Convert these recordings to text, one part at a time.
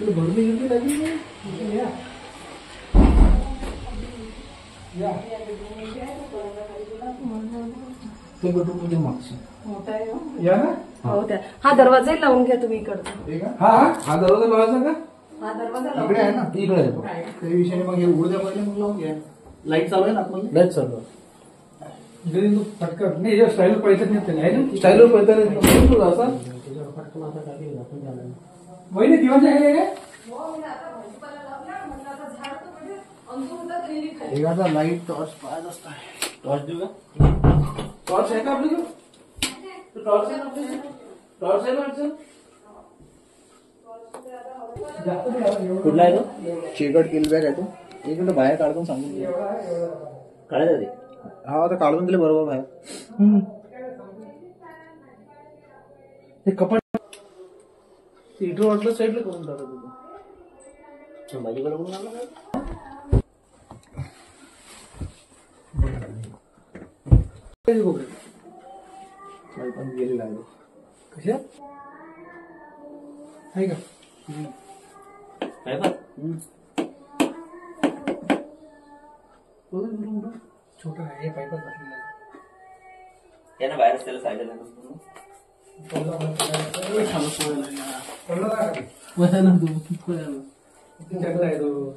भरली गिरली लागली या ते बेडरूम मध्ये मागची मोठा आहे या ना हो त्या हा दरवाजाही लावून घ्या तुम्ही इकडचा हा हा दरवाजा लावायचा का हा दरवाजा इकडे आहे ना इकडे आहे त्या विषयाने मग हे उघड्या पहिले मग लावून घ्या. लाईट चालू आहे ना आपण लाईट चालू इकडे तो फटका नाही या स्टाईल पळतात नाही त्याला आहे ना स्टाईलवर पळतात नाही तुला असा वहिनी दिवाण आहे का एखादा लाईट टॉर्च पाहत असता टॉर्च देऊ का टॉर्च आहे का आपल्याकडे टॉर्च आहे ना आपल्याकडे टॉर्च आहे ना अडचण कुठला आहे तो चिकट किलबॅग आहे तो एक मिनिट बाहेर काढून सांगून काढायचं ते हा आता काढून दिले बरोबर बाहेर हे कपाट इथं वाटलं साईडला करून टाका तुझं माझ्याकडे कोण आला पण गेलेला आहे कशा आहे का काय बघ छोटा आहे पाईपच घातलेला आहे त्यानं बाहेरच त्याला साईडला चांगला आहे तो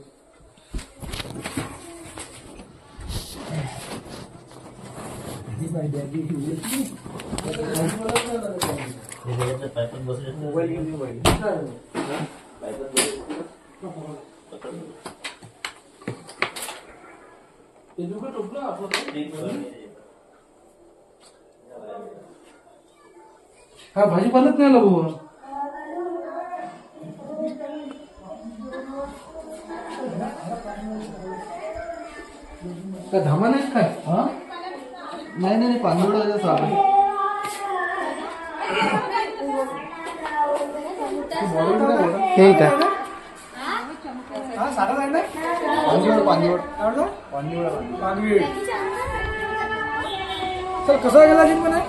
मोबाईल हा भाजीपालाच नाही आला भाऊ काय धामा नाही काय हा नाही नाही पांदुडा साबण हे का हा साठा नाही ना पांदिवड सर कसा गेला जिम पण आहे